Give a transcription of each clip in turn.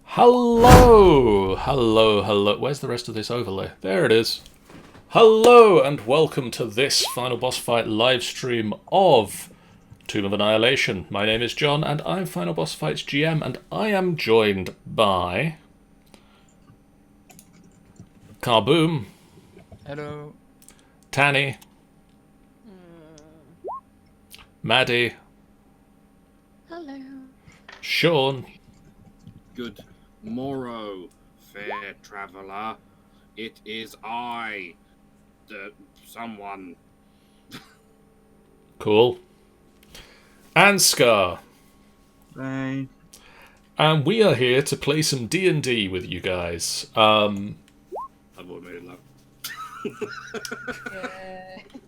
Hello! Hello, hello. Where's the rest of this overlay? There it is. Hello, and welcome to this final boss fight live stream of Tomb of Annihilation. My name is John, and I'm Final Boss Fights GM, and I am joined by... Carboom. Hello. Tanny. Maddie. Hello. Sean. Good morrow, fair traveller. It is I, someone. Cool. And Scar. Hey. And we are here to play some D&D with you guys. I've already made it luck.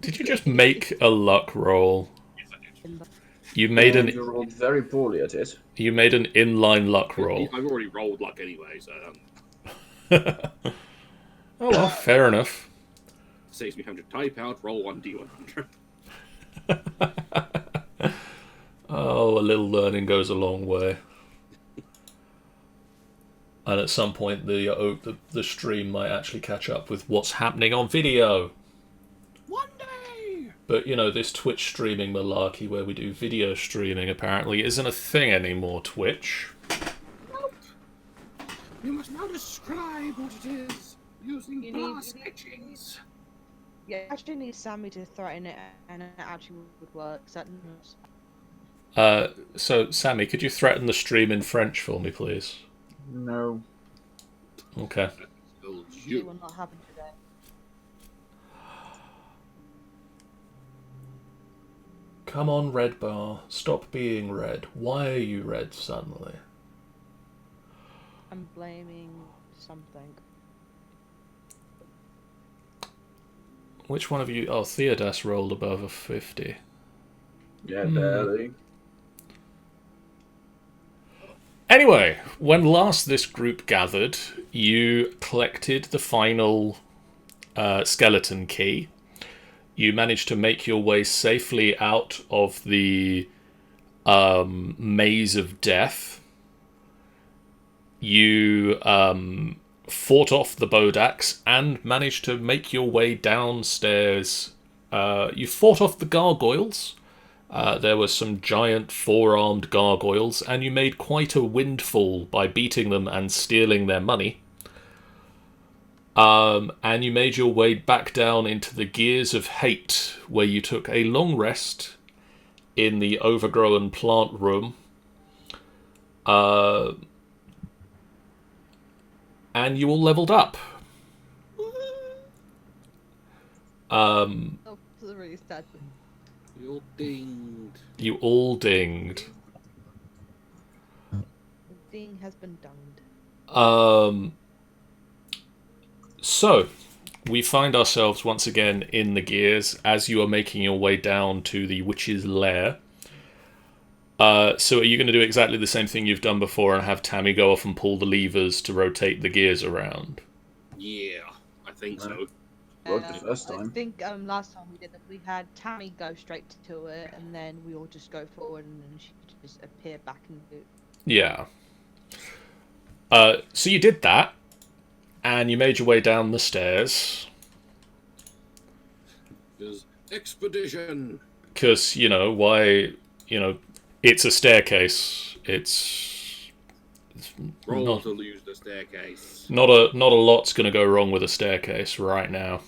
Did you just make a luck roll? Yes, I did. You made You rolled very poorly at it. You made an inline luck roll. I've already rolled luck anyway, so Oh well, fair enough. saves me having to type out roll 1d100. Oh, a little learning goes a long way. And at some point, the stream might actually catch up with what's happening on video. One day! But, you know, this Twitch streaming malarkey where we do video streaming apparently isn't a thing anymore, Twitch. Nope. You must now describe what it is using glass etchings. Yeah, I actually need Sammy to threaten it, and it actually would work. Is that So, Sammy, could you threaten the stream in French for me, please? No. Okay. That spells it you. will not happen today. Come on, Red Bar. Stop being red. Why are you red suddenly? I'm blaming something. Which one of you... Oh, Theodas rolled above a 50. Yeah, barely. Anyway, when last this group gathered, you collected the final skeleton key. You managed to make your way safely out of the maze of death. You fought off the Bodax and managed to make your way downstairs. You fought off the gargoyles. There were some giant four-armed gargoyles, and you made quite a windfall by beating them and stealing their money. And you made your way back down into the Gears of Hate, where you took a long rest in the overgrown plant room. And you all leveled up. Oh, this is really sad. You're dinged. You all dinged. The ding has been dunged. So, we find ourselves once again in the Gears as you are making your way down to the Witch's Lair. So are you going to do exactly the same thing you've done before and have Tammy go off and pull the levers to rotate the gears around? Yeah, I think so. Worked the first I time. think last time we did that, we had Tammy go straight to it, and then we all just go forward, and then she could just appear back in the boot. Yeah. So you did that, and you made your way down the stairs. There's expedition. Because, you know, why... You know, it's a staircase. It's Roll not, to lose the staircase. not a lot's going to go wrong with a staircase right now.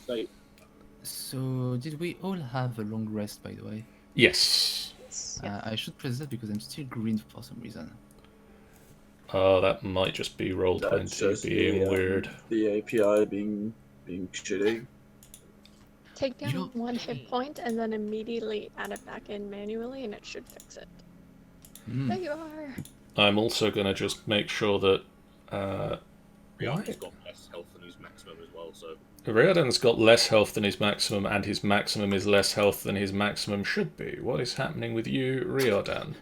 So, did we all have a long rest, by the way? Yes. I should press that because I'm still green for some reason. That might just be That's Roll20 just being weird. The API being shitty. Take down You're- 1 hit point and then immediately add it back in manually and it should fix it. There you are. I'm also going to just make sure that... Rihanna's got less health than his maximum as well, so... Riordan's got less health than his maximum, and his maximum is less health than his maximum should be. What is happening with you, Riordan?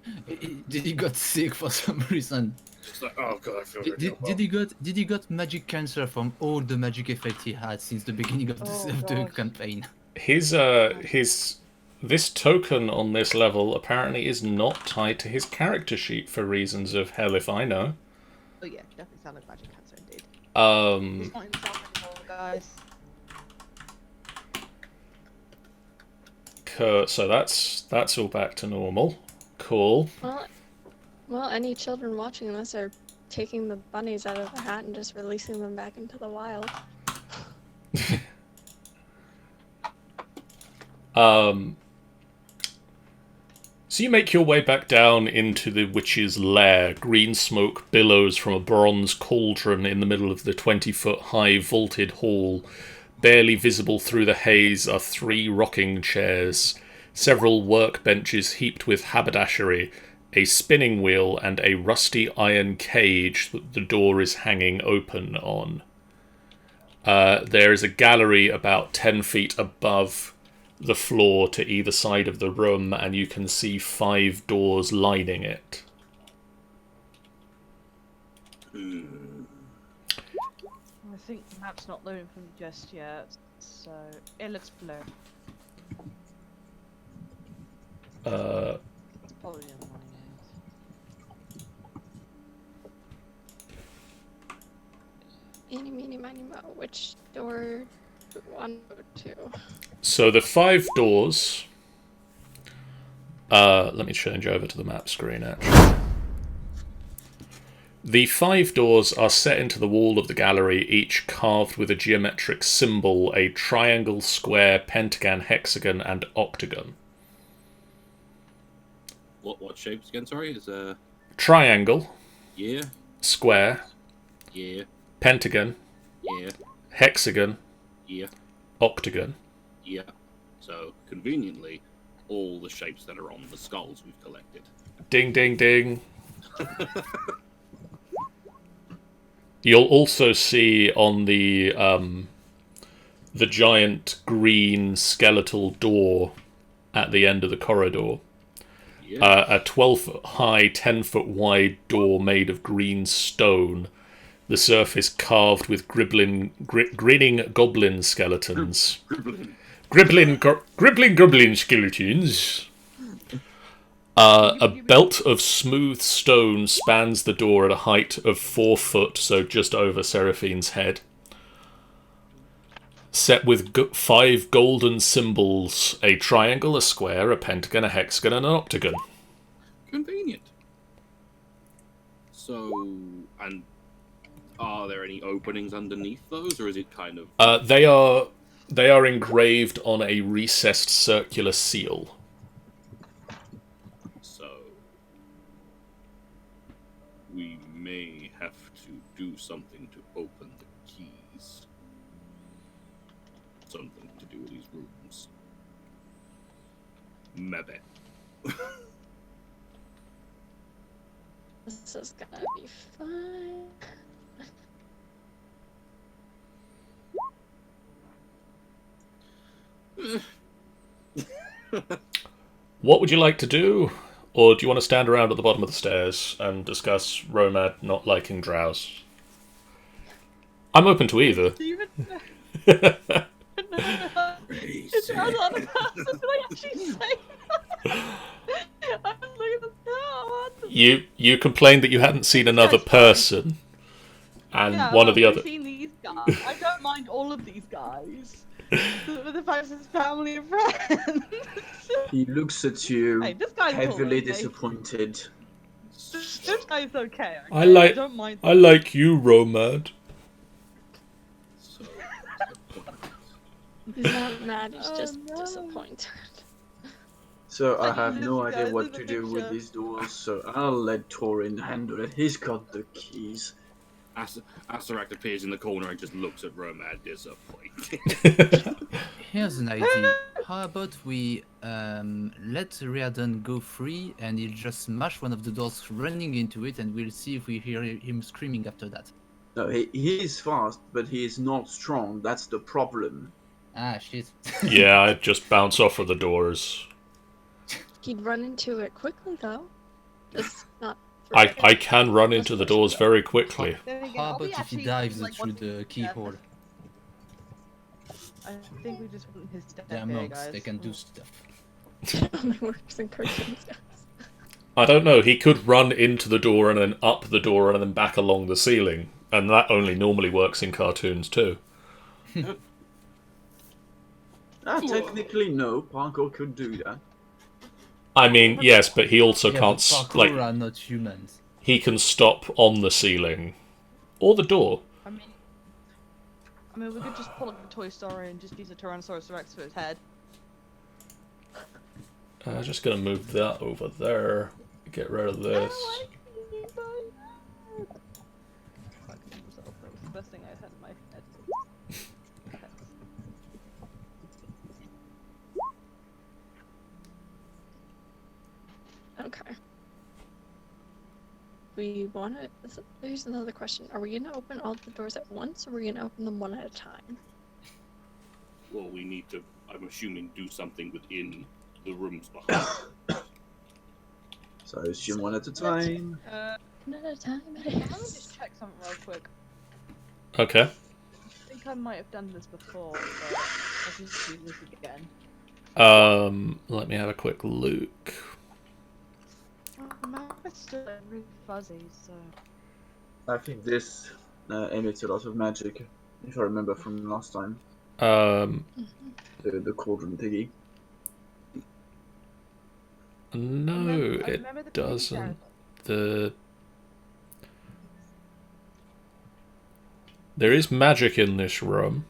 Did he got sick for some reason? Just like, oh god, I feel Did he got magic cancer from all the magic effects he had since the beginning of the gosh. campaign? This token on this level apparently is not tied to his character sheet for reasons of hell if I know. Oh yeah, definitely sound like magic cancer indeed. Um, He's not himself anymore, guys. so that's all back to normal. Cool. Well, any children watching this are taking the bunnies out of the hat and just releasing them back into the wild. So you make your way back down into the witch's lair. Green smoke billows from a bronze cauldron in the middle of the 20-foot-high vaulted hall. Barely visible through the haze are 3 rocking chairs, several workbenches heaped with haberdashery, a spinning wheel, and a rusty iron cage that the door is hanging open on. There is a gallery about 10 feet above the floor to either side of the room, and you can see 5 doors lining it. I think the map's not loading from just yet, so it looks blurred. It's probably in the morning. Eeny, meeny, miny, mo. Which door? 1 or 2? So the 5 doors... let me change over to the map screen, actually. The 5 doors are set into the wall of the gallery, each carved with a geometric symbol, a triangle, square, pentagon, hexagon, and octagon. What shapes again? Sorry, is Triangle, yeah, square, yeah, pentagon, yeah, hexagon, yeah, octagon. yeah. So conveniently, all the shapes that are on the skulls we've collected. Ding, ding, ding. You'll also see on the giant green skeletal door at the end of the corridor, Yeah. a 12-foot high, 10-foot wide door made of green stone. The surface carved with grinning goblin skeletons. Gribbling goblin skeletons. A belt of smooth stone spans the door at a height of 4 foot, so just over Seraphine's head. Set with 5 golden symbols, a triangle, a square, a pentagon, a hexagon, and an octagon. Convenient. So, and are there any openings underneath those, or is it kind of... They are engraved on a recessed circular seal. So, we may have to do something to open the keys. Something to do with these rooms. Maybe. This is gonna be fun. What would you like to do? Or do you want to stand around at the bottom of the stairs and discuss Romad not liking drows? I'm open to either. Steven? It's not on the person. Did I actually say that? I was looking at that. You complained that you hadn't seen another person, and Yeah, one of the I've other. seen these guys. I don't mind all of these guys. The fact it's family and friends. He looks at you, Hey, this guy's heavily cool, okay? disappointed. This guy's okay. I like don't mind. you, Romad. So, He's not mad, he's Oh, just no. disappointed. So I Like, have no this idea guy, what this to is a do with picture. these doors, so I'll let Torin handle it. He's got the keys. Asarak appears in the corner and just looks at Romad disappointed. Here's an idea. How about we let Riordan go free and he'll just smash one of the doors running into it, and we'll see if we hear him screaming after that. No, he is fast, but he is not strong. That's the problem. Ah, shit. Yeah, I'd just bounce off of the doors. He'd run into it quickly though. Just not I can run into the doors very quickly. Then again, How are we about if he actually, dives like, through wanting the to keyhole? I think we just want his step They're here, monks, guys. they can do stuff. only works in cartoons. I don't know. He could run into the door and then up the door and then back along the ceiling, and that only normally works in cartoons too. Technically, no. Parkour could do that. I mean, yes, but he also Yeah, can't but parkour like are not humans. he can stop on the ceiling or the door. I mean, we could just pull up the Toy Story and just use a Tyrannosaurus Rex for his head. Just gonna move that over there. Get rid of this. That was the best thing I had in my head. Okay. We want to. There's another question. Are we gonna open all the doors at once, or are we gonna open them one at a time? Well, we need to, I'm assuming, do something within the rooms behind. So I assume one at a time. One at a time. Let me just check something real quick. Okay. I think I might have done this before, but I'll just do this again. Let me have a quick look. My map is still really fuzzy, so... I think this emits a lot of magic, if I remember from last time. The cauldron thingy. No, I it remember the doesn't. picture. There is magic in this room.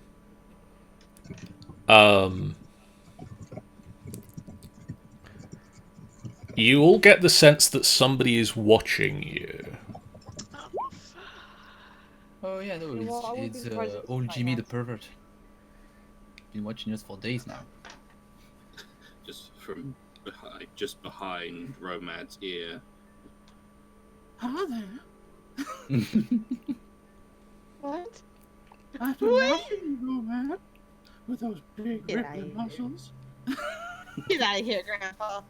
You all get the sense that somebody is watching you. Oh yeah, no, Well, I wouldn't be it's surprised if it's old like Jimmy the that. pervert. Been watching us for days now. Just behind Romad's ear. Hello there. What? I've been watching you, Romad, with those big Get rippling outta here. muscles. Get out of here, Grandpa.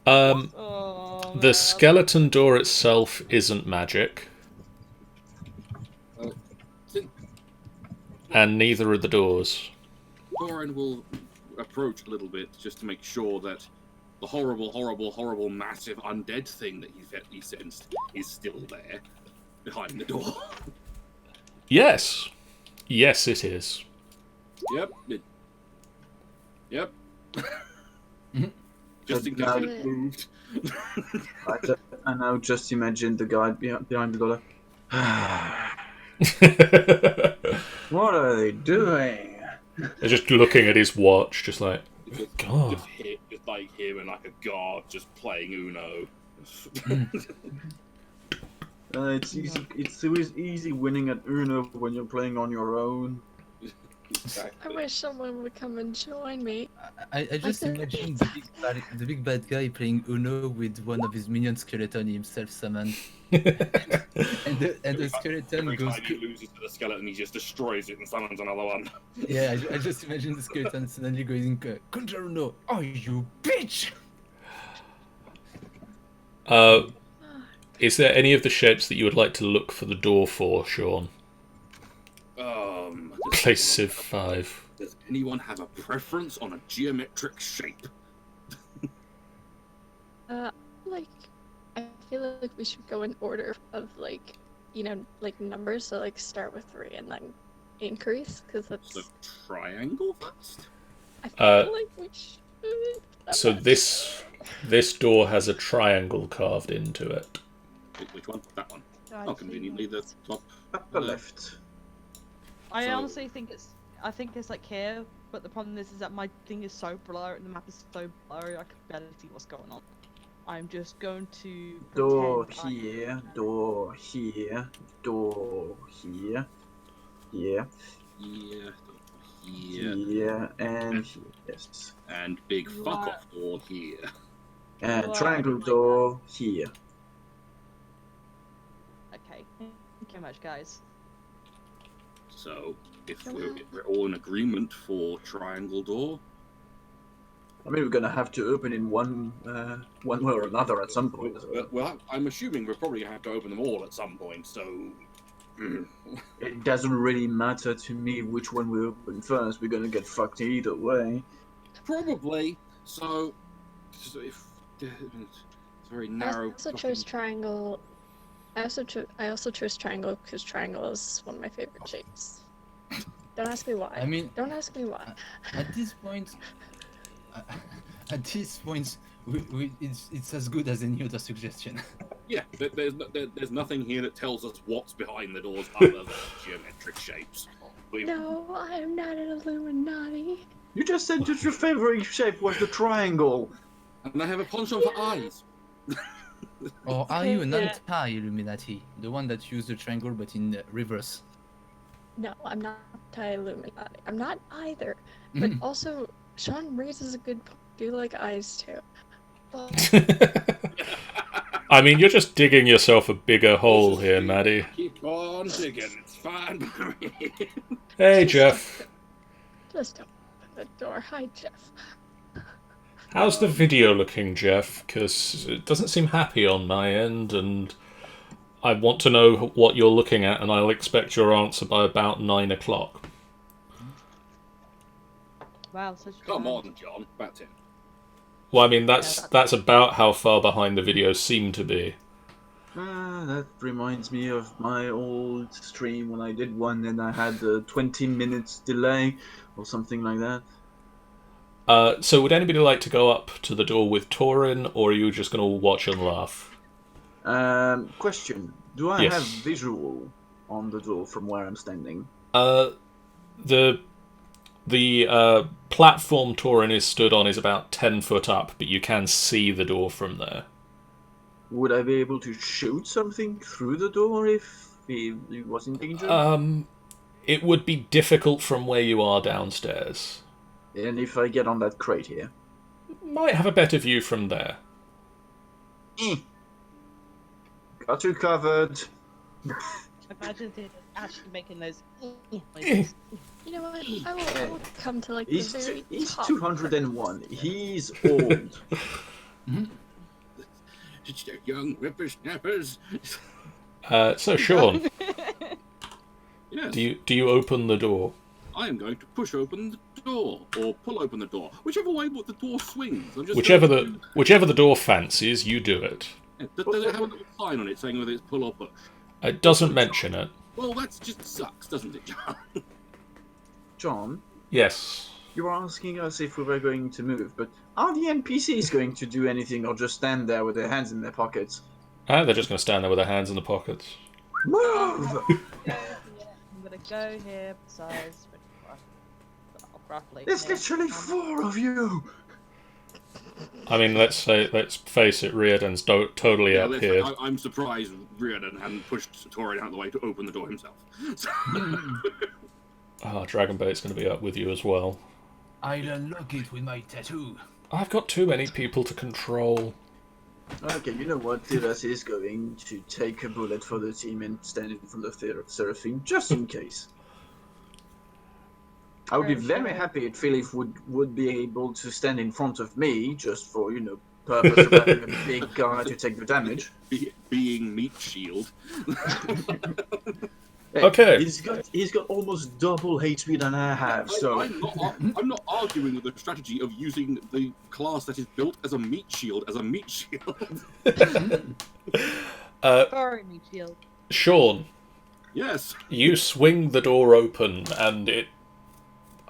Oh, The skeleton door itself isn't magic, and neither are the doors. Doran will approach a little bit just to make sure that the horrible, massive undead thing that he sensed is still there behind the door. Yes. Yes, it is. Yep. Yep. Just in case it moved. I now just imagine the guy behind the door. What are they doing? They're just looking at his watch, just like, God. Just like him and like a guard just playing Uno. It's easy. It's always easy winning at Uno when you're playing on your own. I wish someone would come and join me. I just imagine the big bad guy playing Uno with one of his minion skeleton himself summoned. and the skeleton Every goes. time he loses to the skeleton, he just destroys it and summons another one. Yeah, I just imagine the skeleton suddenly going, Contra Uno, oh you bitch! Is there any of the shapes that you would like to look for the door for, Sean? Place Civ 5. Does anyone have a preference on a geometric shape? Like, I feel like we should go in order of like, like numbers. So like start with 3 and then increase, because that's. So triangle first? I feel like we should. So this door has a triangle carved into it. Which one? That one. Oh, conveniently the top. Upper left. I So- honestly think it's like here, but the problem is that my thing is so blurry and the map is so blurry I can barely see what's going on. I'm just going to Door pretend I- here. Door here. Door here. Here. Yeah. Here. Here and here. Yes. And big You fuck are- off door here. And Wow. triangle door here. Okay, thank you very much, guys. So if we're all in agreement for triangle door, I mean, we're gonna have to open in one way or another at some point. well, I'm assuming we'll probably have to open them all at some point. So It doesn't really matter to me which one we open first. We're gonna get fucked either way. probably. So So if it's a very narrow. I also chose triangle. I also chose triangle because triangle is one of my favorite shapes. Don't ask me why. I mean, don't ask me why. at this point, it's as good as any other suggestion. Yeah, there's nothing here that tells us what's behind the doors other than geometric shapes. No, I am not an Illuminati. You just said that your favorite shape was the triangle. And I have a penchant for eyes. Or are you an Yeah. anti-Illuminati, the one that used the triangle but in reverse? No, I'm not anti-Illuminati. I'm not either. But also, Sean raises a good point. I do like eyes too. But I mean, you're just digging yourself a bigger hole here, Maddie. Keep on digging, it's fine by me. Hey, Jeff. just open the door. Hi, Jeff. How's the video looking, Jeff? Because it doesn't seem happy on my end, and I want to know what you're looking at, and I'll expect your answer by about 9 o'clock. Wow, such a Come demand. on, John. About 10. Well, I mean, that's about how far behind the videos seem to be. That reminds me of my old stream when I did one and I had a 20 minutes delay or something like that. So would anybody like to go up to the door with Torin, or are you just going to watch and laugh? Question. Do I Yes. have visual on the door from where I'm standing? The platform Torin is stood on is about 10 foot up, but you can see the door from there. Would I be able to shoot something through the door if he was in danger? It would be difficult from where you are downstairs. And if I get on that crate here? Might have a better view from there. Got you covered. Imagine it actually making those noises. You know what? I will come to like the very He's top. 201. He's old. It's the young whippersnappers. So Sean, Yes, do you open the door? I am going to push open the door, or pull open the door, whichever way the door swings. I'm just Whichever going the door fancies, you do it. Does it have a little sign on it saying whether it's pull or push? It doesn't mention it. Well, that just sucks, doesn't it, John? John, Yes. you were asking us if we were going to move, but are the NPCs going to do anything or just stand there with their hands in their pockets? They're just going to stand there with their hands in the pockets. Move! I'm gonna go here besides roughly. There's literally 4 of you! I mean, let's face it, Riordan's totally up listen, here. I'm surprised Riordan hadn't pushed Torin out of the way to open the door himself. Dragonbait's going to be up with you as well. I'll unlock it with my tattoo. I've got too many people to control. Okay, you know what? Tiras is going to take a bullet for the team and stand in front of Seraphine, just in case. I would be very happy if Philip would be able to stand in front of me, just for, purpose of having a big guy to take the damage. Being meat shield. Hey, Okay. He's got almost double HP than I have, so... I'm not arguing with the strategy of using the class that is built as a meat shield as a meat shield. Sorry, me shield. Sean, Yes. you swing the door open and it,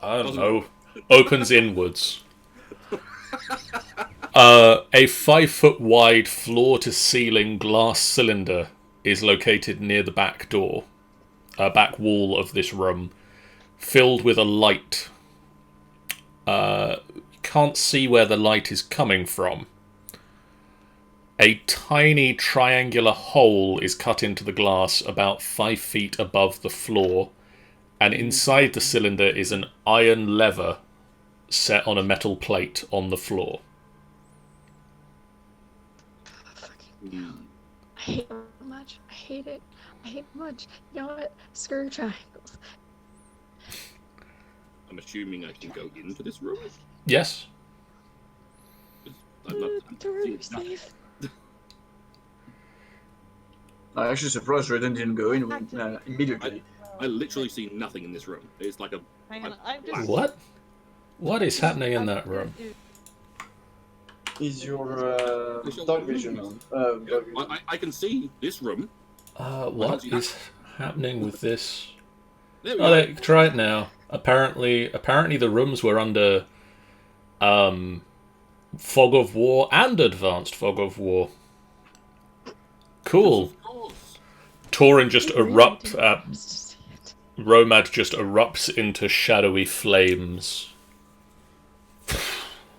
I don't know, opens inwards. A 5 foot wide floor to ceiling glass cylinder is located near the back door. Back wall of this room, filled with a light. Can't see where the light is coming from. A tiny triangular hole is cut into the glass about 5 feet above the floor, and inside the cylinder is an iron lever set on a metal plate on the floor. I hate it so much. I hate it. I hate it much. You know what? Screw triangles. I'm assuming I can go into this room. Yes? I'm not Door seeing nothing. safe. I'm actually surprised Redden didn't go in immediately. I literally see nothing in this room. It's like a Hang on, I'm just. What? What is happening in that room? Is your Visual dark room. vision on? Yeah, Dark vision. I can see this room. What is happening with this? There we Oh, go. try it now. Apparently the rooms were under fog of war and advanced fog of war. Cool. Of course. Tauren just Really erupts. didn't see it. Romad just erupts into shadowy flames.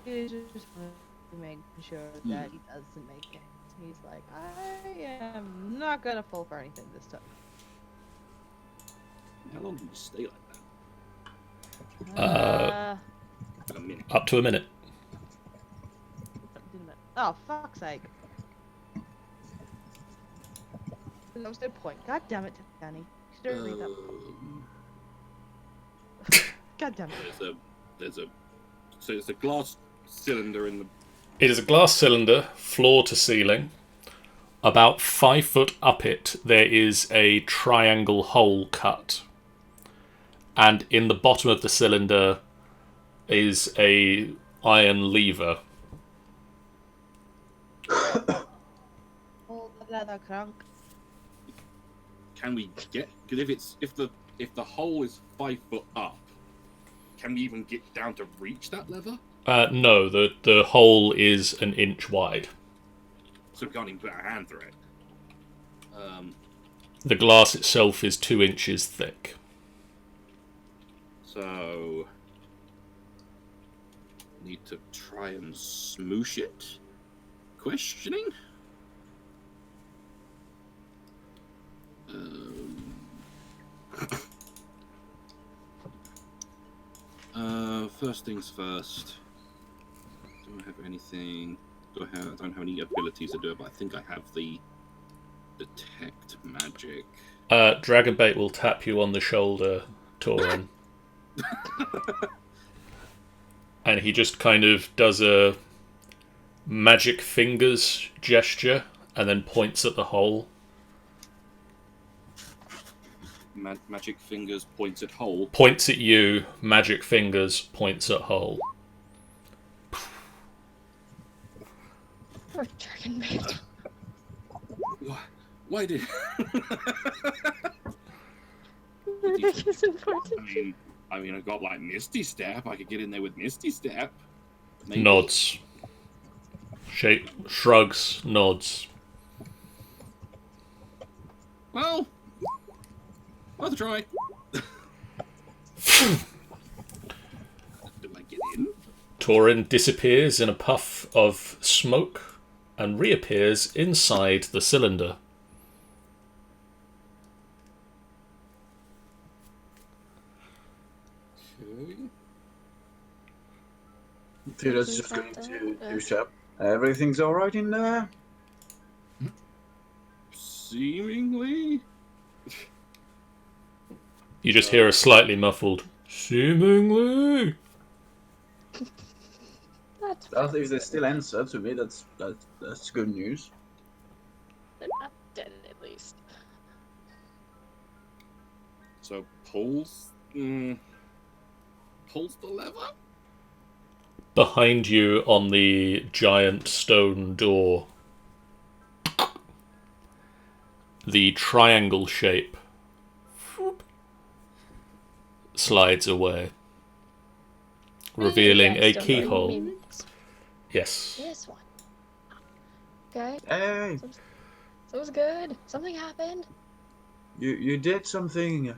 He just wants to make sure that he doesn't make it. He's like, I am not gonna fall for anything this time. How long do you stay like that? Uh, A minute. Up to a minute. Oh, fuck's sake. There was no point. God damn it, Danny. You should have read that. God damn it. So it's a glass cylinder in the. It is a glass cylinder, floor to ceiling. About 5 foot up it, there is a triangle hole cut. And in the bottom of the cylinder is a iron lever. Oh, the leather crunk. Can we get? Because if the hole is 5 foot up, can we even get down to reach that lever? No, the hole is an inch wide. So we can't even put our hand through it. The glass itself is 2 inches thick. So need to try and smoosh it. Questioning. First things first. Do I have anything? I don't have any abilities to do it, but I think I have the detect magic. Dragonbait will tap you on the shoulder, Tauren. And he just kind of does a magic fingers gesture and then points at the hole. Magic fingers points at hole. Points at you, magic fingers points at hole. Poor dragon bait. Why did? Magic is important. I mean, I got like Misty Step. I could get in there with Misty Step. Maybe. Nods. Shrugs, nods. Well, worth a try. Do I get in? Tauren disappears in a puff of smoke and reappears inside the cylinder. Okay. Tira's just going to do chap. Everything's alright in there? Seemingly. You just hear a slightly muffled, seemingly. That's If they still answer to me, that's good news. they're not dead at least. So pulls the lever. Behind you on the giant stone door, the triangle shape slides away, revealing a keyhole. Yes. This one. Okay. Hey, So it was good. Something happened. you did something.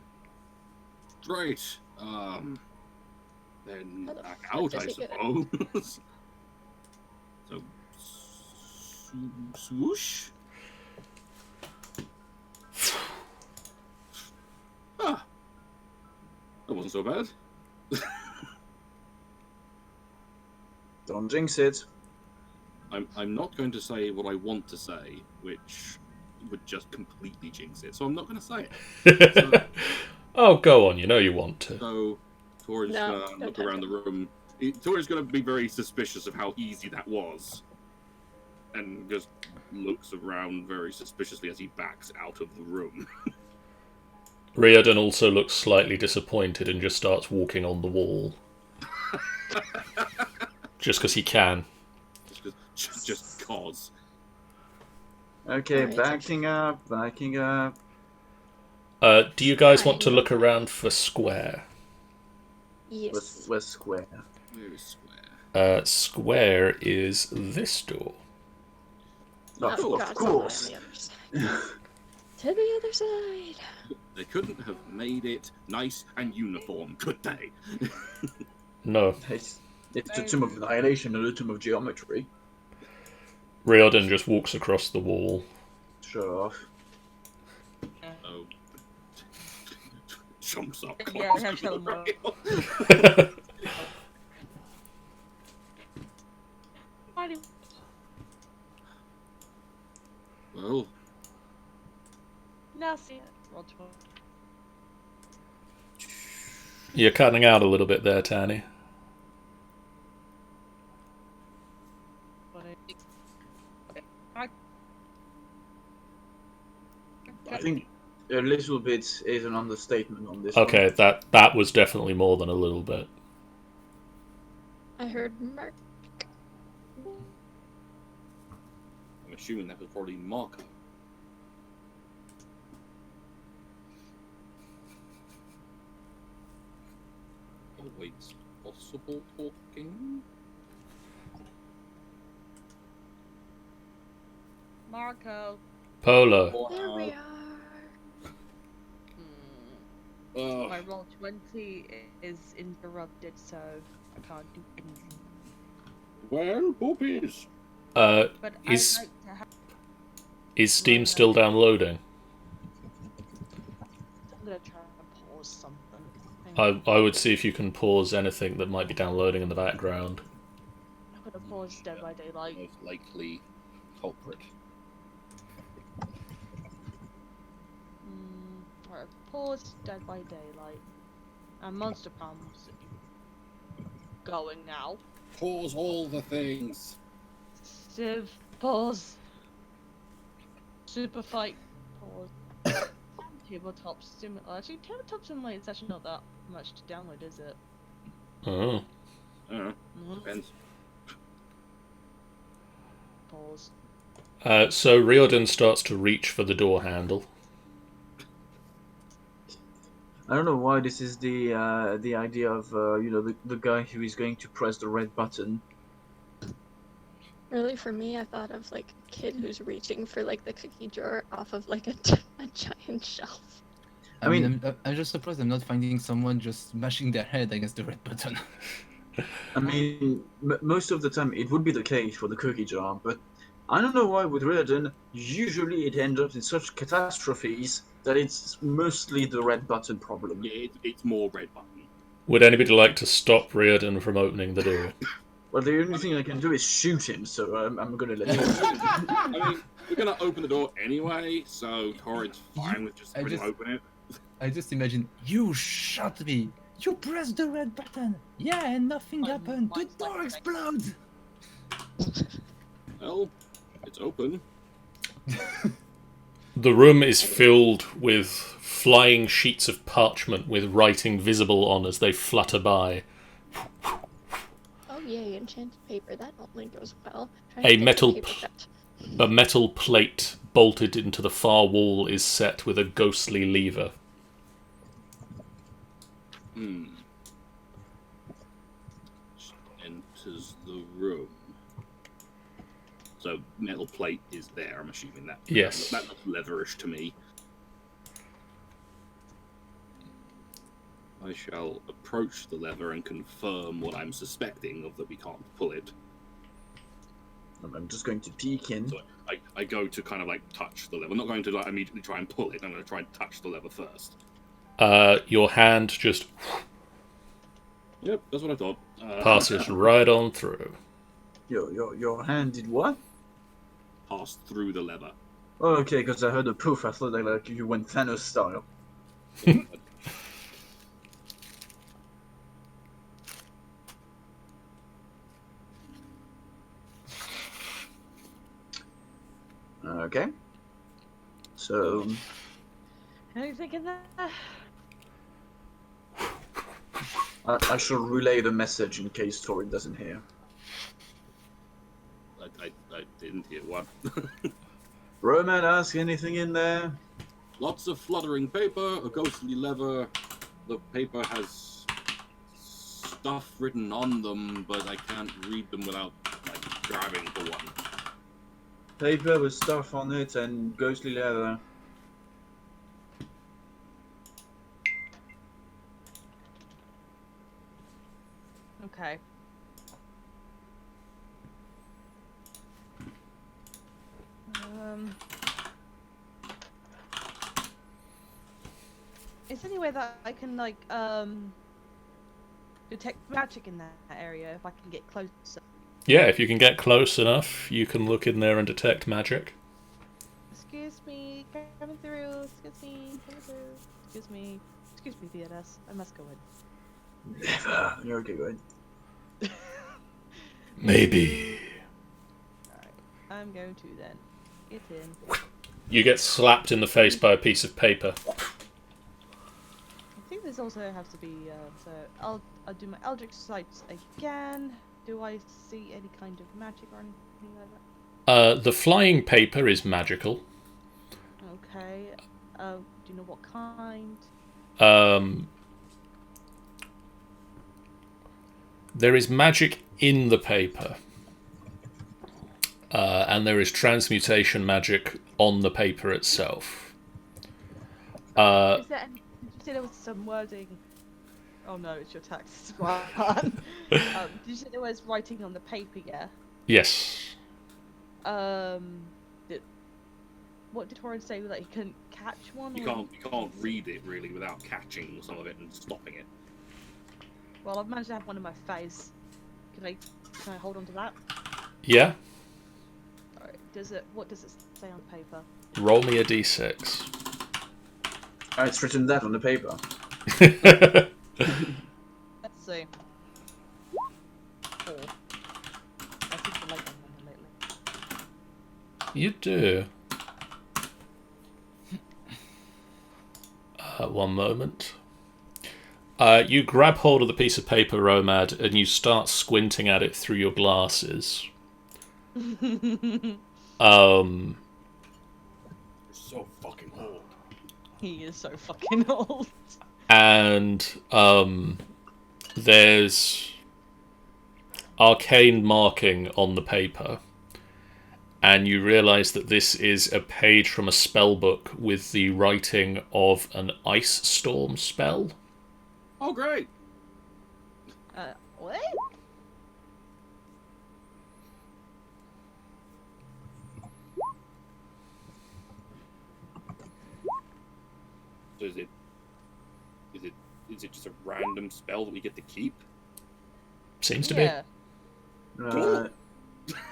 Great. Then How the back fuck out, does I he get it? suppose. So swoosh. Ah, that wasn't so bad. Don't jinx it. I'm not going to say what I want to say, which would just completely jinx it. So I'm not going to say it. Oh, go on. You know you want to. So Tori's No, gonna don't look touch around the room. Tori's gonna be very suspicious of how easy that was, and just looks around very suspiciously as he backs out of the room. Riordan also looks slightly disappointed and just starts walking on the wall. Just because he can. just cause. Okay, Alright, backing up, backing up. Do you guys want Alright, to yeah. look around for square? Yes. Where's square? Where is Square? Square is this door. Oh, God, of it's all the way on course. the other side. To the other side. They couldn't have made it nice and uniform, could they? No. It's the Tomb of Annihilation and the Tomb of Geometry. Riordan just walks across the wall. Show off. Oh. Jumps up. Yeah, climbs I over shall the know. rail. Well, Now see it. Roll 12. You're cutting out a little bit there, Tanny. I think a little bit is an understatement on this Okay, one. that was definitely more than a little bit. I heard Mark. I'm assuming that was probably Marco. Awaits possible talking. Marco. Polo. There we are. My roll 20 is interrupted, so I can't do anything. Well, puppies. But Is I'd like to have. is Steam still downloading? I'm gonna try and pause something. Hang on. I would see if you can pause anything that might be downloading in the background. I'm gonna pause Dead by Daylight. Most likely culprit. Alright, pause Dead by Daylight. And Monster Palms going now. Pause all the things. Civ, pause. Super Fight, pause. Tabletop Simulator. Actually, Tabletop Simulator is actually not that much to download, is it? Oh. I don't know. Depends. Pause. So Riordan starts to reach for the door handle. I don't know why this is the idea of the guy who is going to press the red button. Really, for me, I thought of like a kid who's reaching for like the cookie jar off of like a giant shelf. I mean- I'm just surprised I'm not finding someone just smashing their head against the red button. I mean, most of the time it would be the case for the cookie jar, but I don't know why with Riordan, usually it ends up in such catastrophes that it's mostly the red button problem. Yeah, it's more red button. Would anybody like to stop Riordan from opening the door? Well, the only thing I can do is shoot him, so I'm gonna let him. I mean, we're gonna open the door anyway, so Torrid's fine with just open it. I just imagine, you shot me! You pressed the red button! Yeah, and nothing happened! The door explodes! Well, it's open. The room is filled with flying sheets of parchment with writing visible on as they flutter by. Oh yay, enchanted paper. That only goes well. Try A to get metal your paper cut. A metal plate bolted into the far wall is set with a ghostly lever. Enters the room. So metal plate is there. I'm assuming that. Yes. That looks leverish to me. I shall approach the lever and confirm what I'm suspecting of that we can't pull it. I'm just going to peek in. So I go to kind of like touch the lever. I'm not going to like immediately try and pull it. I'm going to try and touch the lever first. Your hand just Yep, that's what I thought. passes right on through. Your hand did what? Passed through the lever. Oh, okay, because I heard a poof. I thought like you went Thanos style. Okay. So Anything in there? I shall relay the message in case Torrid doesn't hear. I didn't hear one. Roman, ask anything in there? Lots of fluttering paper, a ghostly lever. The paper has stuff written on them, but I can't read them without like grabbing for one. Paper with stuff on it and ghostly leather. Okay. Is there any way that I can like detect magic in that area if I can get closer? Yeah, if you can get close enough, you can look in there and detect magic. Excuse me, coming through. Excuse me, coming through. Excuse me, BNS. I must go in. Never. You're okay, go ahead. Maybe. Alright, I'm going to then get in. You get slapped in the face by a piece of paper. I think this also has to be, so I'll do my Eldritch Sights again. Do I see any kind of magic or anything like that? The flying paper is magical. Okay. Do you know what kind? There is magic in the paper. And there is transmutation magic on the paper itself. Is there any, did you say there was some wording? Oh no, it's your text. Did you say there was writing on the paper, yeah? Yes. What did Horan say? That he couldn't catch one? You or can't read it really without catching some of it and stopping it. Well, I've managed to have one in my face. Can I hold on to that? Yeah. Alright. What does it say on the paper? Roll me a d6. It's written that on the paper. Let's see. 4. I seem to like them lately. You do. One moment. You grab hold of the piece of paper, Romad, and you start squinting at it through your glasses. You're so fucking old. He is so fucking old. And there's arcane marking on the paper. And you realise that this is a page from a spell book with the writing of an ice storm spell. Oh, great! What? So is it just a random spell that we get to keep? Seems to Yeah.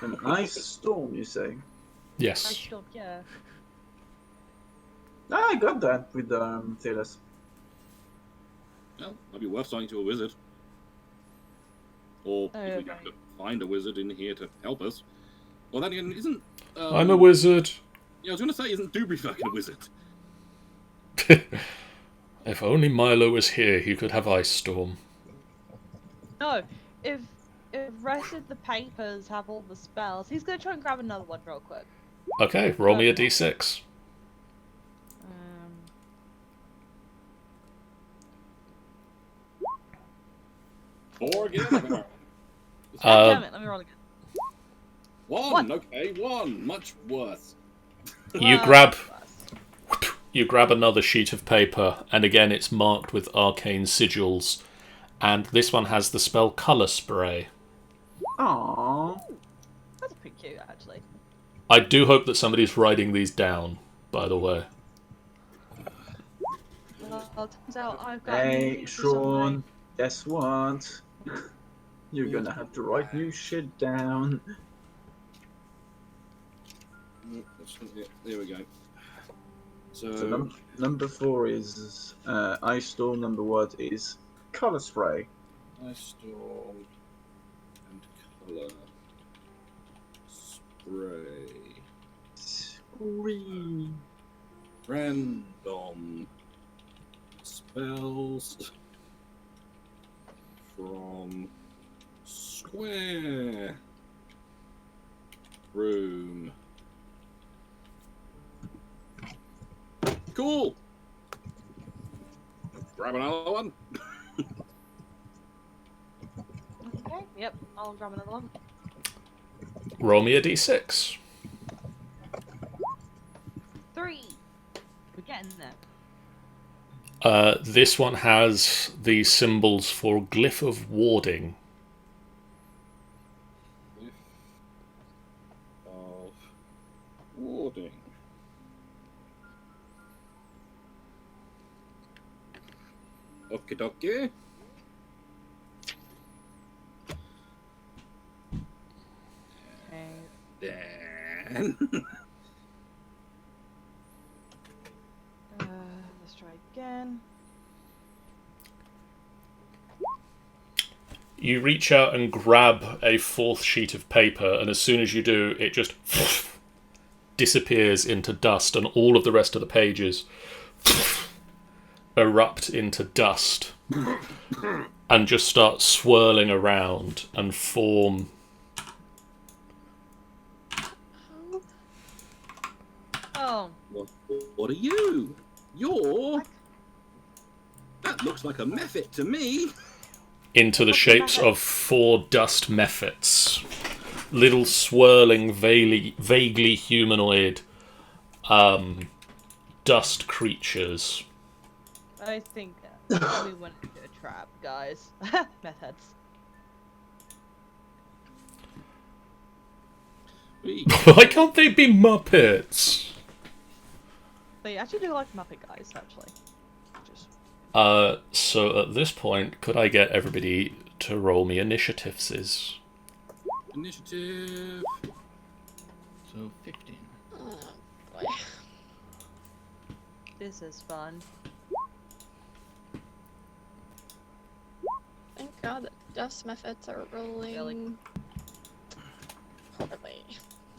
An ice storm, you say? be. I Yes. stopped, yeah. I got that with Thelas. Well, that'd be worth something to a wizard. Or if we Okay. have to find a wizard in here to help us. Well, then again, isn't... I'm a wizard. Yeah, I was going to say, isn't Dubry fucking a wizard? If only Milo was here, he could have ice storm. No, if rest of the papers have all the spells, he's gonna try and grab another one real quick. Okay, roll me a d6. 4 again? God Uh, damn it, let me roll again. 1, okay, 1. Much worse. You grab another sheet of paper, and again it's marked with arcane sigils, and this one has the spell Colour Spray. Aww. That's pretty cute, actually. I do hope that somebody's writing these down, by the way. Well, it turns out I've got. Hey, Sean, guess what? You're gonna have to write new shit down. There we go. So, So number 4 is ice storm. Number 1 is color spray. Ice storm and color spray. Scream. Random spells from Square. room. Cool. Grab another one. Okay. Yep. I'll grab another one. Roll me a d6. 3. We're getting there. This one has the symbols for Glyph of Warding. Of warding. Okie dokie. Okay. Then. Let's try again. You reach out and grab a fourth sheet of paper, and as soon as you do, it just disappears into dust, and all of the rest of the pages erupt into dust and just start swirling around and form. Oh. What are you? You're. That looks like a method to me. Into the shapes of 4 dust mephits. Little swirling, vaguely humanoid dust creatures. I think we went into a trap, guys. Methods. Why can't they be Muppets? They actually do like Muppet guys, actually. Just... So at this point, could I get everybody to roll me initiatives? Initiative. So 15. Oh, boy. This is fun. Thank God that dust methods are rolling Really? poorly.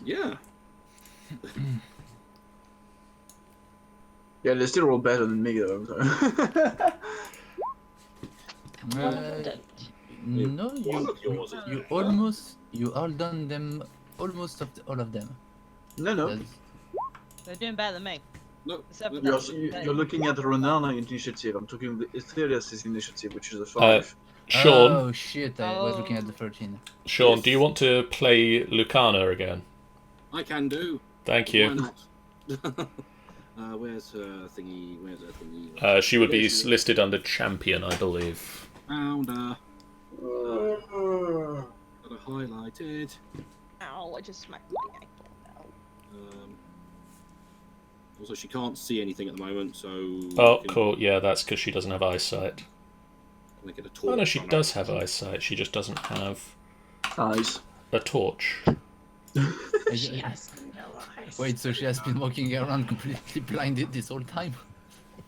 Yeah. Yeah, they still roll better than me though. So. One of them didn't. No, One of yours is better. you all done them, almost all of them. No, no. That's- They're doing better than me. No. Except for no, that. You're looking at Renana initiative. I'm talking the Ethereus' initiative, which is a 5. Sean, Oh shit! I was looking at the 13. Sean, Yes. do you want to play Lucana again? I can do. Thank Why you. not? Where's her thingy? Where's her thingy? She would be Yes, listed under champion, I believe. Found her. Got her highlighted. Ow, I just smacked my ankle. Also, she can't see anything at the moment, so. Oh, we can cool. Yeah, that's because she doesn't have eyesight. Make it a torch. Oh no, she on her. does have eyesight. She just doesn't have Eyes. a torch. She has no eyes. Wait, so she has been walking around completely blinded this whole time?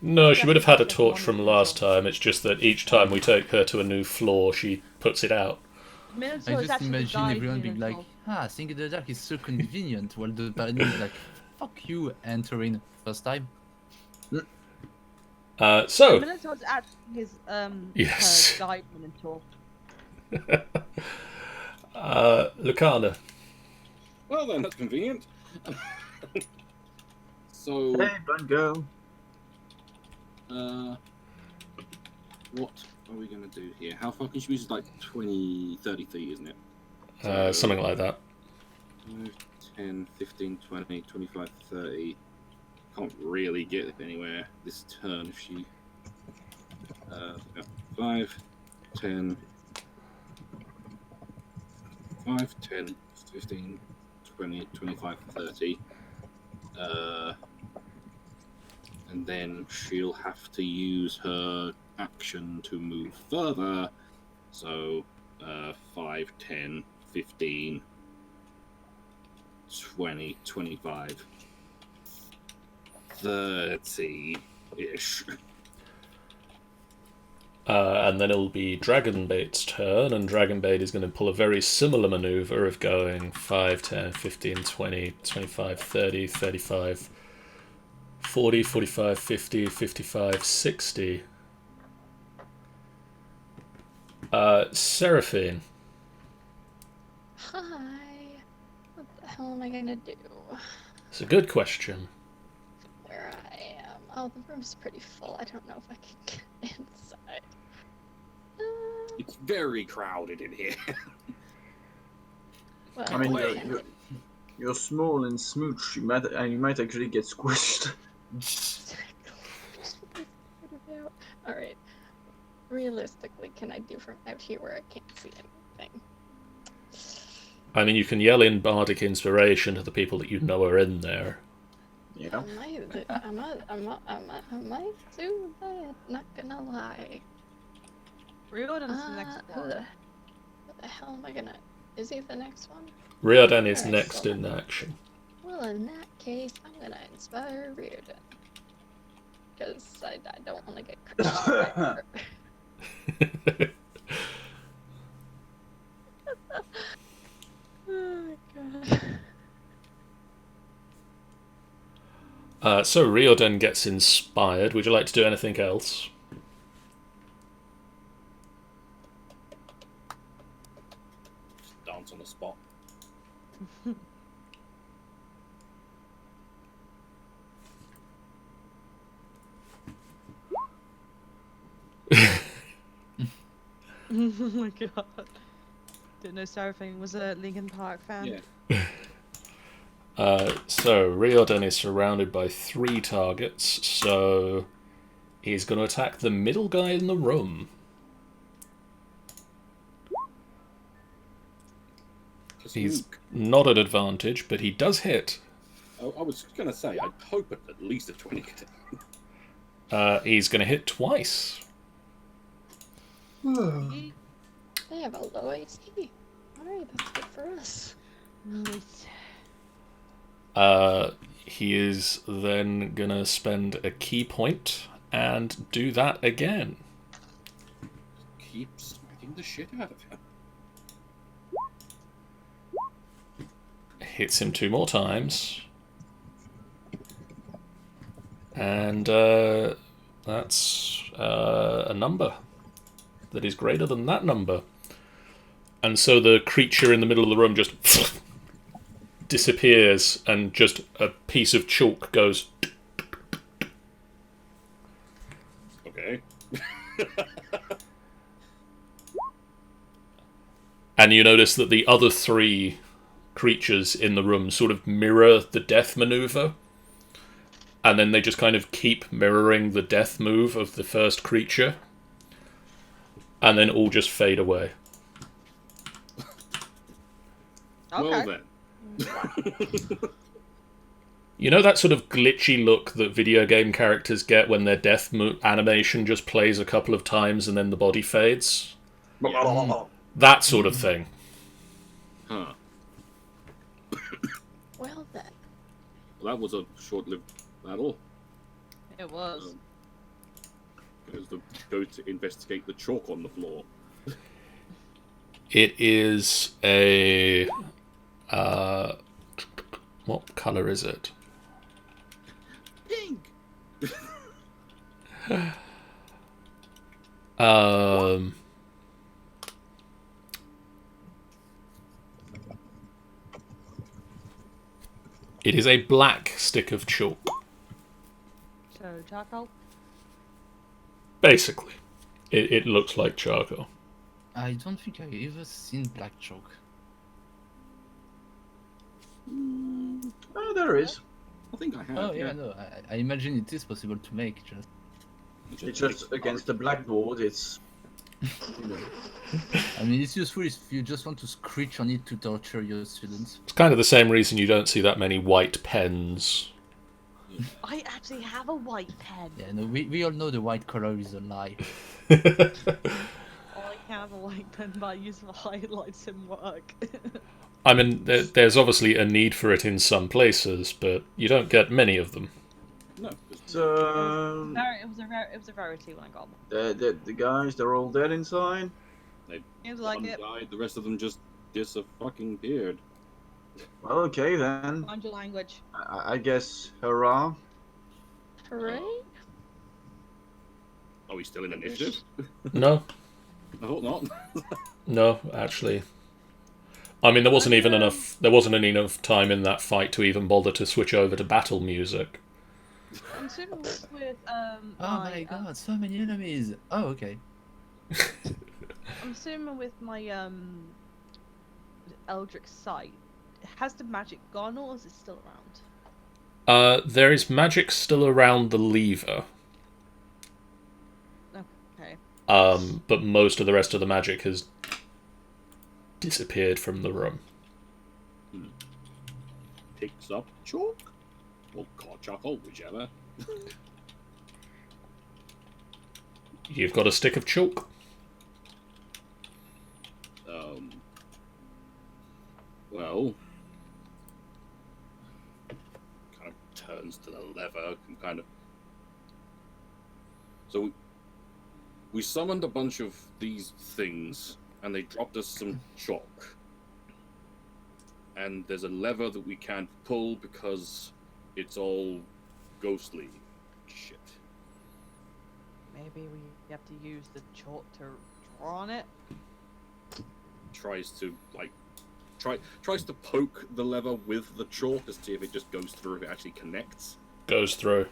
No, she would have had a torch from last time. It's just that each time we take her to a new floor, she puts it out. Minotaur I is just actually the imagine guy everyone who being like, Minotaur- seeing in the dark is so convenient, while the paladin is like, fuck you, entering first time. So, Minotaur's actually his Yes. her guide Minotaur. Lucana. Well, then, that's convenient. So, Hey, blind girl. what are we going to do here? How far can she reach? It's like 20, 30 feet, isn't it? Something like that. 5, 10, 15, 20, 25, 30. Can't really get anywhere this turn if she. 5, 10, 5, 10, 15, 20, 25, 30. And then she'll have to use her action to move further. So 5, 10, 15, 20, 25, 30-ish. And then it'll be Dragonbait's turn, and Dragonbait is going to pull a very similar maneuver of going 5, 10, 15, 20, 25, 30, 35, 40, 45, 50, 55, 60. Seraphine. Hi. What the hell am I gonna do? It's a good question. Where I am. Oh, the room's pretty full. I don't know if I can get inside. It's very crowded in here. Well, I mean, wait. you're small and smooch. You might actually get squished. All right. Realistically, can I do from out here where I can't see anything? I mean, you can yell in bardic inspiration to the people that you know are in there. Yeah. I might do that. Not gonna lie. Riordan's the next one. What the hell am I gonna? Is he the next one? Riordan is Alright, next so- in action. Well, in that case, I'm gonna inspire Riordan. Because I don't want to get crushed. by her. Oh my god. So Riordan gets inspired. Would you like to do anything else? Just dance on the spot. Oh my god. Didn't know Seraphine was a Linkin Park fan. Yeah. So Riordan is surrounded by 3 targets, so he's going to attack the middle guy in the room. He's not at advantage, but he does hit. I was going to say, I'd hope at least a 20 could hit. He's going to hit twice. They have a low AC. Alright, that's good for us. Nice. He is then going to spend a key point and do that again. Keep smacking the shit out of him. Hits him 2 more times. And that's a number that is greater than that number. And so the creature in the middle of the room just disappears, and just a piece of chalk goes. Okay. And you notice that the other 3 creatures in the room sort of mirror the death maneuver. And then they just kind of keep mirroring the death move of the first creature. And then all just fade away. Okay. Well then. You know that sort of glitchy look that video game characters get when their death animation just plays a couple of times and then the body fades? That sort of thing. Huh. Well then. Well, that was a short-lived battle. It was. Goes to go to investigate the chalk on the floor. It is a... what colour is it? Pink. It is a black stick of chalk. So, charcoal? Basically. It looks like charcoal. I don't think I've ever seen black chalk. Oh, there is. I think I have. Oh yeah, no, I imagine it is possible to make. Just It's just against the blackboard. It's. You know. I mean, it's useful if you just want to screech on it to torture your students. It's kind of the same reason you don't see that many white pens. I actually have a white pen. Yeah, no, we all know the white color is a lie. I have a white pen, but I use the highlights in work. I mean, there's obviously a need for it in some places, but you don't get many of them. No. So It was a rarity when I got one. the guys, they're all dead inside. It was like One it. died, the rest of them just disappeared. Well, okay then. Mind your language. I guess hurrah. Hooray? Are we still in initiative? No, I thought not. no, actually. I mean, there wasn't even enough. There wasn't enough time in that fight to even bother to switch over to battle music. I'm assuming with Oh my god, so many enemies. Oh, okay. I'm assuming with my Eldritch Sight, has the magic gone or is it still around? There is magic still around the lever. Okay. But most of the rest of the magic has disappeared from the room. Picks up chalk or charcoal, whichever. You've got a stick of chalk. Well, kind of turns to the lever and kind of. So we summoned a bunch of these things, and they dropped us some chalk. And there's a lever that we can't pull because it's all ghostly shit. Maybe we have to use the chalk to draw on it. Tries to tries to poke the lever with the chalk to see if it just goes through, if it actually connects. Goes through.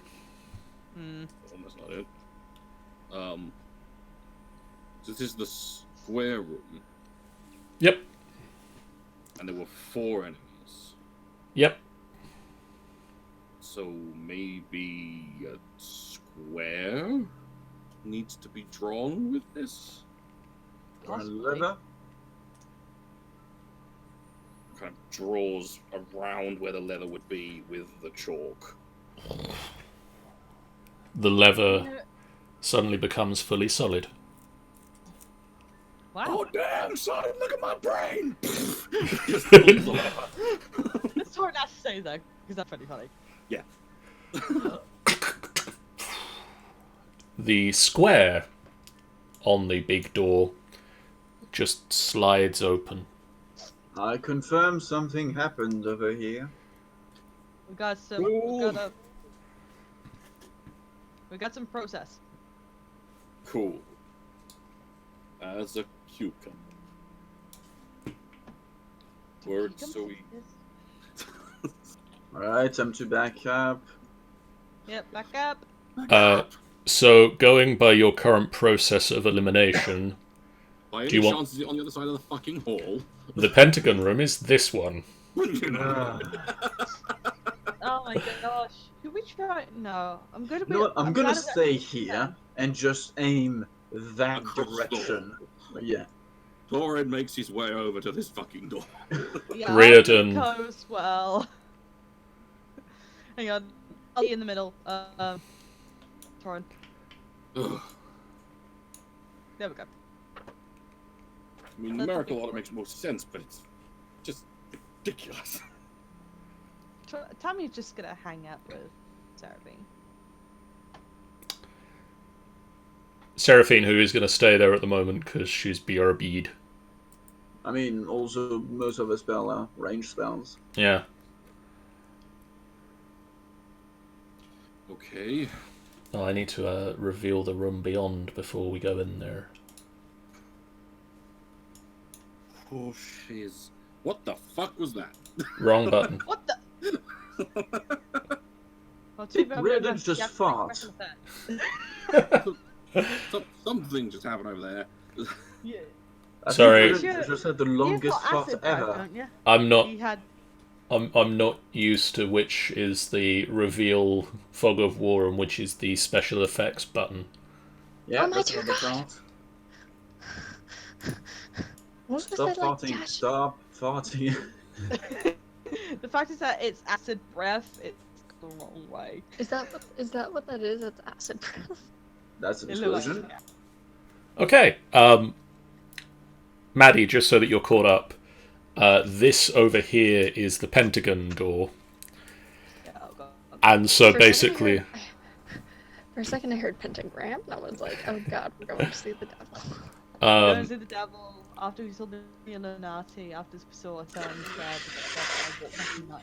Hmm. Oh, that's not it. So this is the square room, Yep. and there were 4 enemies. Yep. So maybe a square needs to be drawn with this. Or a Possibly. lever? Kind of draws around where the leather would be with the chalk. The lever suddenly becomes fully solid. Wow. Oh damn, son! Look at my brain. Just pulls the lever. That's hard not to say though, because that's pretty funny. Yeah. The square on the big door just slides open. I confirm something happened over here. We got some. We got some process. Cool. As a cucumber. Word, so we. Alright, time to back up. Yep, back up. So, going by your current process of elimination, By do you any want- chance is it on the other side of the fucking hall? the Pentagon room is this one. Ah. Oh my gosh. Should we try? No, I'm gonna be. No, I'm gonna glad that- stay here and just aim that Across the direction. Yeah. Thorin makes his way over to this fucking door. Yeah, Reardon. goes well. Hang on, I'll be in the middle. Torrin. Ugh. There we go. I mean, numerical order makes more sense, but it's just ridiculous. Tommy's just gonna hang out with Seraphine. Seraphine, who is going to stay there at the moment because she's BRB'd. I mean, also, most of the spells are range spells. Yeah. Okay. Oh, I need to reveal the room beyond before we go in there. Oh, shiz. What the fuck was that? Wrong button. What the? Oh, too bad we Reardon don't have just Jack farts. Black Something just happened over there. Yeah. I Sorry. think Reardon just had the You've longest got fart acid breath, ever. don't you? I'm not. He had. I'm not used to which is the reveal fog of war and which is the special effects button. Yeah, Oh my that's dear another God. fart. What was Stop that like? farting. Dash? Stop farting. The fact is that it's acid breath. It's the wrong way. Is that what that is? It's acid breath. That's an It looks explosion. like- Okay. Maddie, just so that you're caught up, this over here is the Pentagon Door, Yeah, oh God. and so For a second I basically, heard- For a second, I heard pentagram, and I was like, "Oh God, we're going to see the devil." Going um, to the devil after we saw the Illuminati, after we saw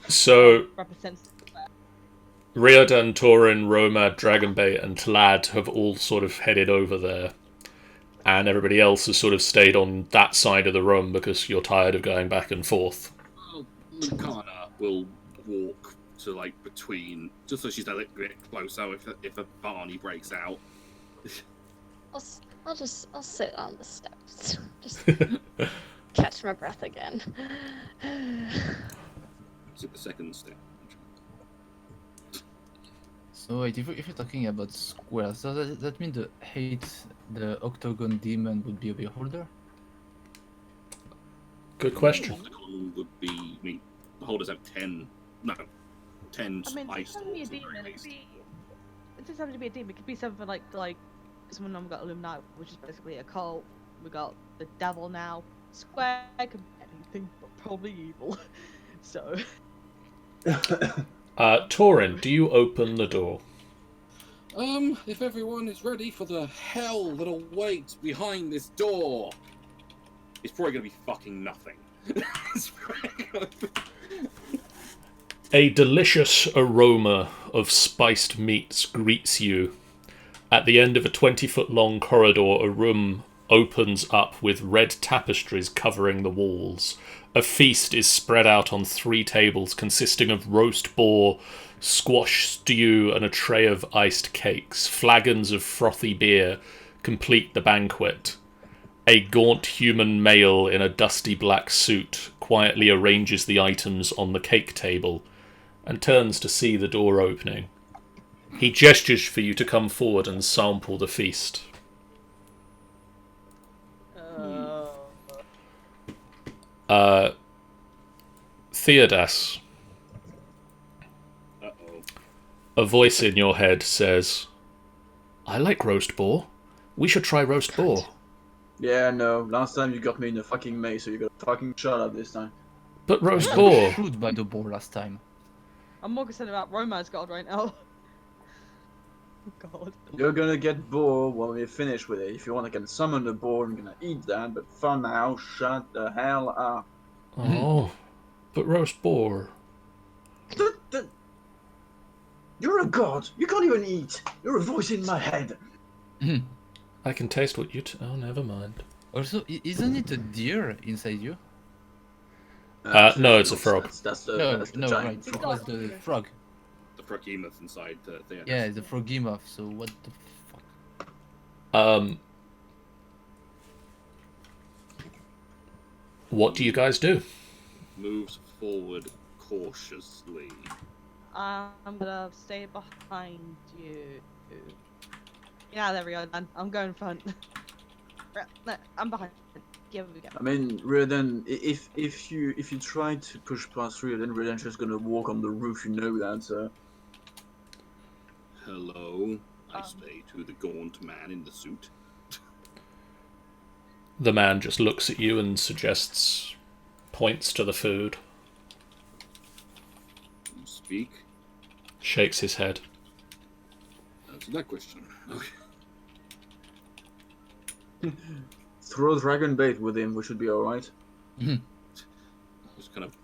so represents. Riordan, Torin, Roma, Dragonbait, and Tlad have all sort of headed over there. and everybody else has sort of stayed on that side of the room because you're tired of going back and forth. Well, Lucana will walk to like between, just so she's a little bit closer if a Barney breaks out. I'll sit on the steps. Just catch my breath again. It's at the second step. So wait, if you're talking about squares, does that mean the octagon demon would be a beholder? Good question. Octagon would be, I mean, the holders have 10 I mean, it spice doesn't have to be a doors at the demon. very It could least. be. It doesn't have to be a demon. It could be something like someone we've got Illuminati, which is basically a cult. We got the devil now. Square could be anything, but probably evil. So. Torin, do you open the door? If everyone is ready for the hell that awaits behind this door, it's probably gonna be fucking nothing. It's probably gonna be- A delicious aroma of spiced meats greets you. At the end of a 20-foot-long corridor, a room opens up with red tapestries covering the walls. A feast is spread out on 3 tables consisting of roast boar, squash stew, and a tray of iced cakes. Flagons of frothy beer complete the banquet. A gaunt human male in a dusty black suit quietly arranges the items on the cake table and turns to see the door opening. He gestures for you to come forward and sample the feast. Theodas, Uh-oh. a voice in your head says, I like roast boar. We should try roast boar. Yeah, no. Last time you got me in a fucking maze, so you got fucking shut up this time. But roast boar. Shoot by the boar last time. I'm more concerned about Romance God right now. God. You're gonna get boar when we finish with it. If you want, I can summon the boar and gonna eat that. But for now, shut the hell up. Oh, but roast boar. You're a god. You can't even eat. You're a voice in my head. I can taste what you... Oh, never mind. Also, isn't it a deer inside you? No, it's a frog. That's the No, that's the no, giant right. It frog. was the frog. The Froghemoth inside the thing. Yeah, the frogimoth. So what the fuck? What do you guys do? Moves forward cautiously. I'm gonna stay behind you. Yeah, there we go, man. I'm going front. No, I'm behind. Here we go. I mean, Riordan, if you try to push past Riordan, Riordan's just gonna walk on the roof. You know that. So. Hello, I say to the gaunt man in the suit. The man just looks at you and suggests... points to the food. You speak. Shakes his head. Answer that question. Okay. Throw dragon bait with him. We should be all right. Just kind of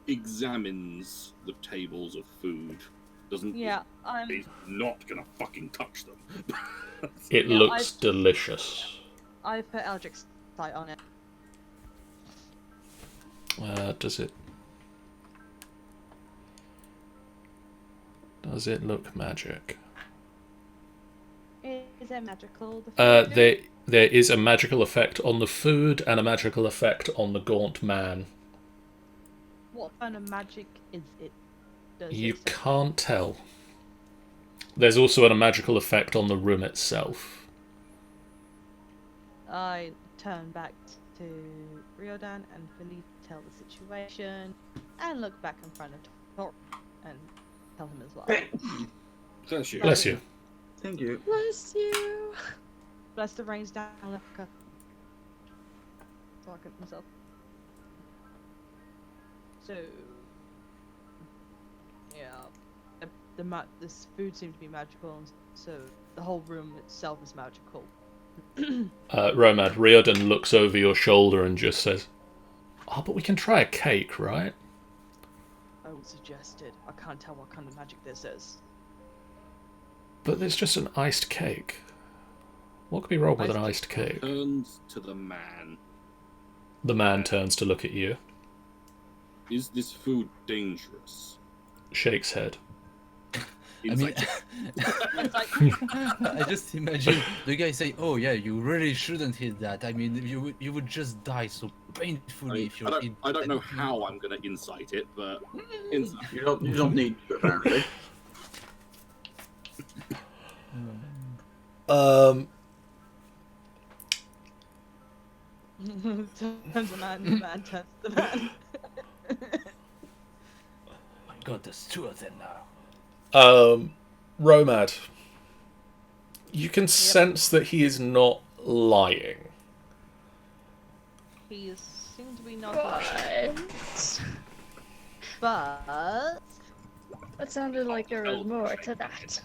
examines the tables of food. Doesn't. Yeah, He's not gonna fucking touch them. It Yeah, looks delicious. I put Eldrick's sight on it. Does it... Does it look magic? Is it magical? The food? There is a magical effect on the food and a magical effect on the gaunt man. What kind of magic is it? Does You it say? can't tell. There's also a magical effect on the room itself. I turn back to Riordan and Philippe tell the situation, and look back in front of Tor and tell him as well. Bless you. Bless you. Thank you. Bless you. Bless the rains down, Lefka. So I can myself. So, yeah, this food seemed to be magical, and so the whole room itself is magical. Romad, Riordan looks over your shoulder and just says, "Oh, but we can try a cake, right?" I would suggest it. I can't tell what kind of magic this is. But it's just an iced cake. What could be wrong with an Iced iced cake? Turns to the man. The man turns to look at you, Is this food dangerous? shakes head. I mean, I just imagine the guy say, "Oh yeah, you really shouldn't eat that. I mean, you would just die so painfully if you eat." I don't know how I'm going to incite it, but insight. You don't need to, apparently. Turns the man turns the man. My God, there's two of them now. Romad, you can sense that he is not lying. He seems to be not lying. But That sounded like there was more to that.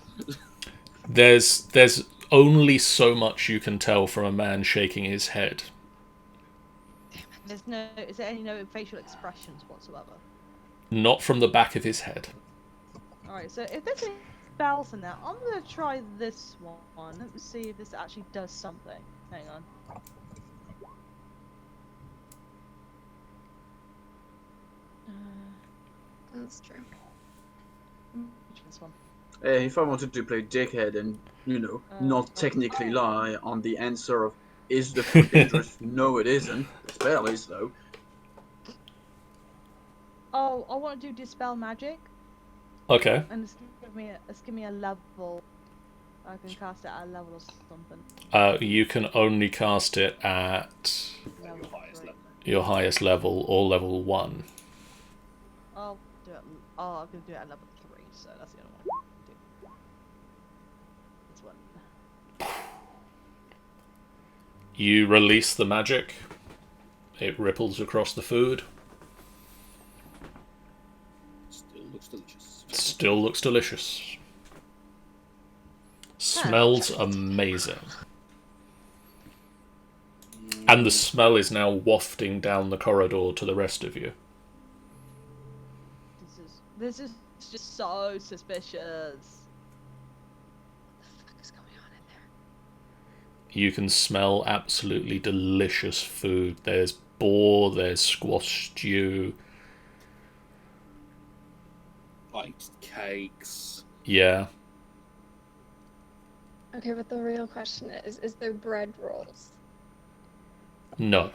There's only so much you can tell from a man shaking his head. is there any no facial expressions whatsoever? Not from the back of his head. Alright, so if there's any spells in there, I'm gonna try this one. Let me see if this actually does something. Hang on. That's true. This one. If I wanted to play dickhead and, not technically lie on the answer of is the food dangerous? No, it isn't. The spell is, though. Oh, I want to do Dispel Magic, Okay. and it's give me a level. I can cast it at a level or something. You can only cast it at Level highest 3. level. your highest level or level 1. I'll do it. Oh, I'm gonna do it at level 3, so that's the only one I can do. This one. You release the magic. It ripples across the food. Still looks delicious. Still looks delicious. Smells amazing. And the smell is now wafting down the corridor to the rest of you. This is just so suspicious. What the fuck is going on in there? You can smell absolutely delicious food. There's boar, there's squash stew. Iced cakes. Yeah. Okay, but the real question is there bread rolls? No.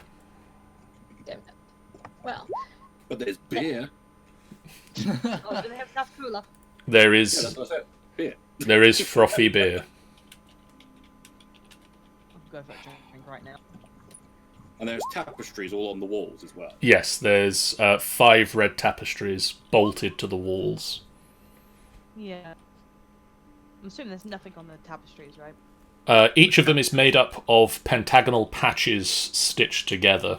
Damn it. Well, But there's beer. Oh, do they have stuff cooler? There Yeah, is that's what I said. Beer. there is frothy beer. I'll go for a drink right now. And there's tapestries all on the walls as well. Yes, there's 5 red tapestries bolted to the walls. Yeah. I'm assuming there's nothing on the tapestries, right? Each of them is made up of pentagonal patches stitched together.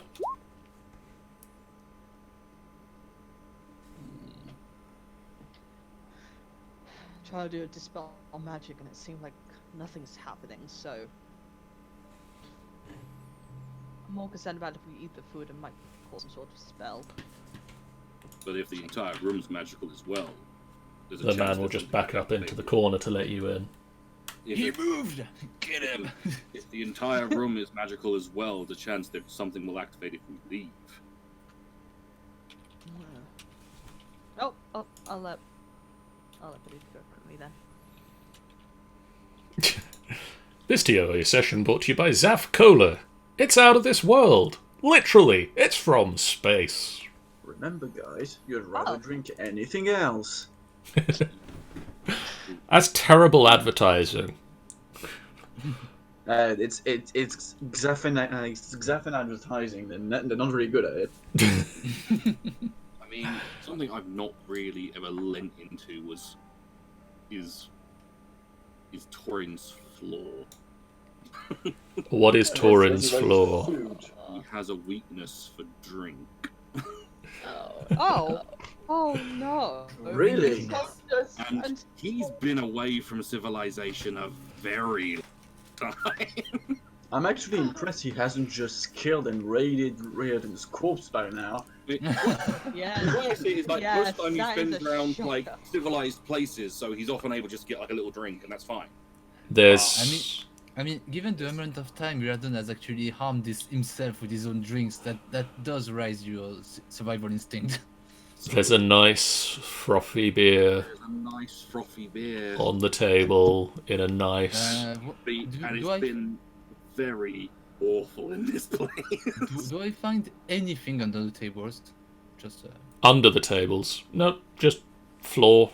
Try to do a Dispel Magic and it seemed like nothing's happening, so... I'm more concerned about if we eat the food, it might cause some sort of spell. But if the entire room's magical as well, there's a The chance man will that just something back might up into the activate corner to let you in. it. He If, moved. Get him. if the entire room is magical as well, the chance that something will activate if we leave. Oh, I'll let Billy go quickly then. This TOA session brought to you by Zaf Cola. It's out of this world. Literally, it's from space. Remember, guys, you'd rather Oh. drink anything else. That's terrible advertising. It's Xaphin advertising. They're not very good at it. I mean, something I've not really ever lent into is Torin's flaw. What is Torin's That's flaw? food. He has a weakness for drink. Oh no! Really? And he's been away from civilization a very long time. I'm actually impressed he hasn't just killed and raided his corpse by now. Yeah. The way I see it is like Yes, most time he that is spends a around shocker. like civilized places, so he's often able just to get like a little drink, and that's fine. There's I mean, given the amount of time Riordan has actually harmed himself with his own drinks, that does raise your survival instinct. There's a nice frothy beer There's a nice frothy beer. on the table in a nice. And it's Do I been very awful in this place. do I find anything under the tables? Just Under the tables. No, just floor.